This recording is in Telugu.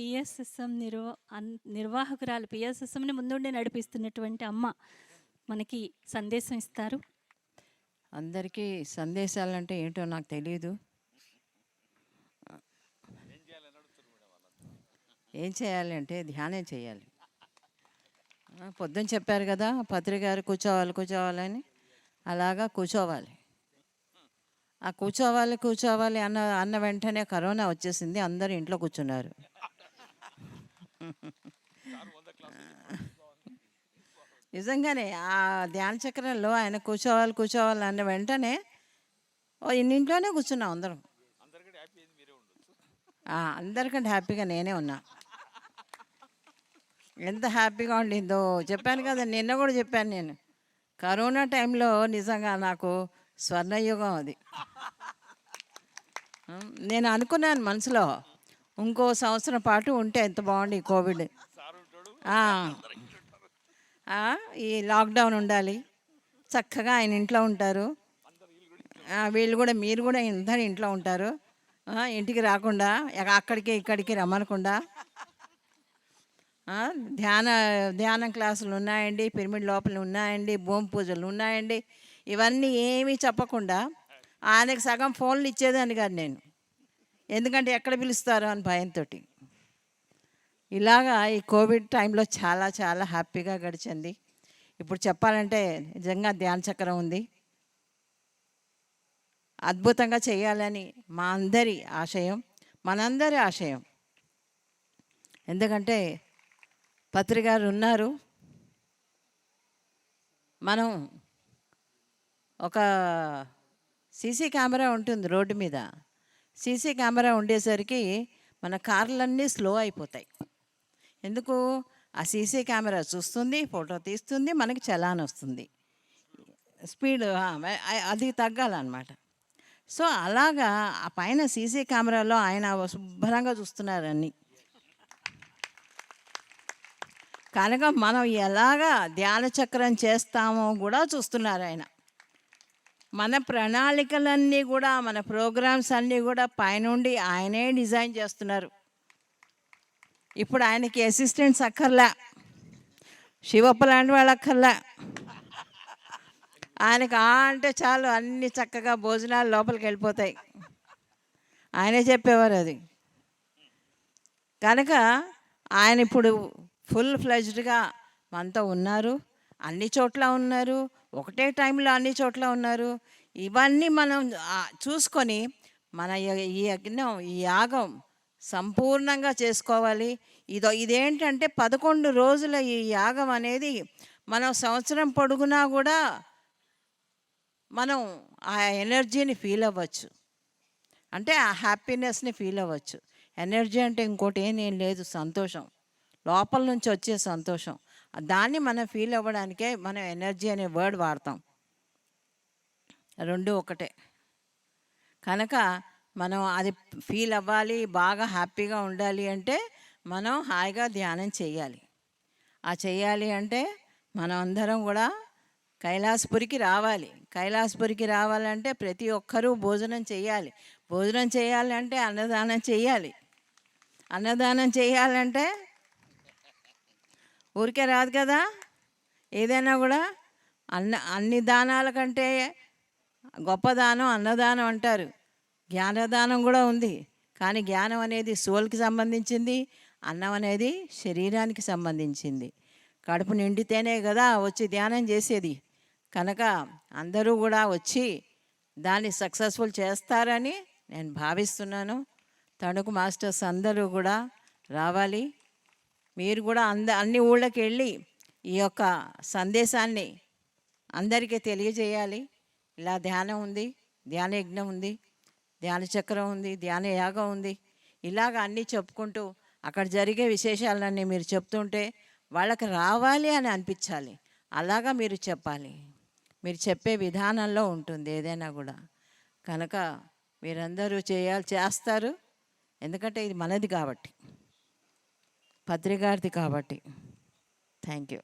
పిఎస్ఎస్ఎం నిర్వాహకురాలు, పిఎస్ఎస్ఎంని ముందుండి నడిపిస్తున్నటువంటి అమ్మ మనకి సందేశం ఇస్తారు. అందరికీ సందేశాలంటే ఏంటో నాకు తెలియదు. ఏం చేయాలి అంటే ధ్యానం చేయాలి. పొద్దున్న చెప్పారు కదా పత్రిక గారు కూర్చోవాలని, అలాగా కూర్చోవాలి. ఆ కూర్చోవాలి అన్న వెంటనే కరోనా వచ్చేసింది, అందరూ ఇంట్లో కూర్చున్నారు. నిజంగానే ఆ ధ్యాన చక్రంలో ఆయన కూర్చోవాలి అన్న వెంటనే ఇంట్లోనే కూర్చున్నాం అందరం. అందరికంటే హ్యాపీగా నేనే ఉన్నా. ఎంత హ్యాపీగా ఉండిందో చెప్పాను కదా, నిన్న కూడా చెప్పాను. నేను కరోనా టైంలో నిజంగా నాకు స్వర్ణయుగం అది. నేను అనుకున్నాను మనసులో, ఇంకో సంవత్సరం పాటు ఉంటే ఎంత బాగుంది ఈ కోవిడ్. ఈ లాక్డౌన్ ఉండాలి, చక్కగా ఆయన ఇంట్లో ఉంటారు, వీళ్ళు కూడా, మీరు కూడా అందరు ఇంట్లో ఉంటారు, ఇంటికి రాకుండా అక్కడికి ఇక్కడికి రమ్మనకుండా. ధ్యానం క్లాసులు ఉన్నాయండి, పిరమిడ్ లోపల ఉన్నాయండి, భూమి పూజలు ఉన్నాయండి, ఇవన్నీ ఏమీ చెప్పకుండా ఆయనకి సగం ఫోన్లు ఇచ్చేదాన్ని కాదు నేను, ఎందుకంటే ఎక్కడ పిలుస్తారో అని భయంతో. ఇలాగా ఈ కోవిడ్ టైంలో చాలా చాలా హ్యాపీగా గడిచింది. ఇప్పుడు చెప్పాలంటే నిజంగా ధ్యాన చక్రం ఉంది, అద్భుతంగా చేయాలని మా అందరి ఆశయం, మనందరి ఆశయం. ఎందుకంటే పత్రిక గారు ఉన్నారు, మనం ఒక సీసీ కెమెరా ఉంటుంది రోడ్డు మీద, సీసీ కెమెరా ఉండేసరికి మన కార్లన్నీ స్లో అయిపోతాయి. ఎందుకు? ఆ సీసీ కెమెరా చూస్తుంది, ఫోటో తీస్తుంది, మనకి చలాన్ వస్తుంది, స్పీడ్ అది తగ్గాలన్నమాట. సో అలాగా ఆ పైన సీసీ కెమెరాలో ఆయన శుభ్రంగా చూస్తున్నారు అన్నీ. కనుక మనం ఎలాగా ధ్యాన చక్రం చేస్తామో కూడా చూస్తున్నారు ఆయన. మన ప్రణాళికలన్నీ కూడా, మన ప్రోగ్రామ్స్ అన్నీ కూడా పైనుండి ఆయనే డిజైన్ చేస్తున్నారు. ఇప్పుడు ఆయనకి అసిస్టెంట్స్ అక్కర్లే, శివప్ప లాంటి వాళ్ళు అక్కర్లే. ఆయనకి అంటే చాలు, అన్ని చక్కగా భోజనాలు లోపలికి వెళ్ళిపోతాయి. ఆయనే చెప్పేవారు అది. కనుక ఆయన ఇప్పుడు ఫుల్ ఫ్లెజ్డ్గా మనతో ఉన్నారు, అన్ని చోట్ల ఉన్నారు, ఒకటే టైంలో అన్ని చోట్ల ఉన్నారు. ఇవన్నీ మనం చూసుకొని మన ఈ యజ్ఞం, ఈ యాగం సంపూర్ణంగా చేసుకోవాలి. ఇదేంటంటే 11 రోజుల ఈ యాగం అనేది మనం సంవత్సరం పొడుగునా కూడా మనం ఆ ఎనర్జీని ఫీల్ అవ్వచ్చు, అంటే ఆ హ్యాపీనెస్ని ఫీల్ అవ్వచ్చు. ఎనర్జీ అంటే ఇంకోటి ఏం లేదు, సంతోషం, లోపల నుంచి వచ్చే సంతోషం. దాన్ని మనం ఫీల్ అవ్వడానికే మనం ఎనర్జీ అనే వర్డ్ వాడతాం, రెండు ఒకటే. కనుక మనం అది ఫీల్ అవ్వాలి, బాగా హ్యాపీగా ఉండాలి అంటే మనం హాయిగా ధ్యానం చేయాలి. ఆ చేయాలి అంటే మనం అందరం కూడా కైలాసపురికి రావాలి. కైలాసపురికి రావాలంటే ప్రతి ఒక్కరూ భోజనం చేయాలి. భోజనం చేయాలంటే అన్నదానం చేయాలి. అన్నదానం చేయాలంటే ఊరికే రాదు కదా, ఏదైనా కూడా అన్ని దానాల కంటే గొప్ప దానం అన్నదానం అంటారు. జ్ఞానదానం కూడా ఉంది, కానీ జ్ఞానం అనేది సోల్కి సంబంధించింది, అన్నం అనేది శరీరానికి సంబంధించింది. కడుపు నిండితేనే కదా వచ్చి ధ్యానం చేసేది. కనుక అందరూ కూడా వచ్చి దాన్ని సక్సెస్ఫుల్ చేస్తారని నేను భావిస్తున్నాను. తణుకు మాస్టర్స్ అందరూ కూడా రావాలి. మీరు కూడా అన్ని ఊళ్ళకి వెళ్ళి ఈ యొక్క సందేశాన్ని అందరికీ తెలియజేయాలి. ఇలా ధ్యానం ఉంది, ధ్యాన యజ్ఞం ఉంది, ధ్యాన చక్రం ఉంది, ధ్యాన యాగం ఉంది, ఇలాగ అన్నీ చెప్పుకుంటూ అక్కడ జరిగే విశేషాలన్నీ మీరు చెప్తుంటే వాళ్ళకి రావాలి అని అనిపించాలి. అలాగా మీరు చెప్పాలి, మీరు చెప్పే విధానంలో ఉంటుంది ఏదైనా కూడా. కనుక మీరందరూ చేస్తారు, ఎందుకంటే ఇది మనది కాబట్టి, పత్రిక గారిది కాబట్టి. Thank you.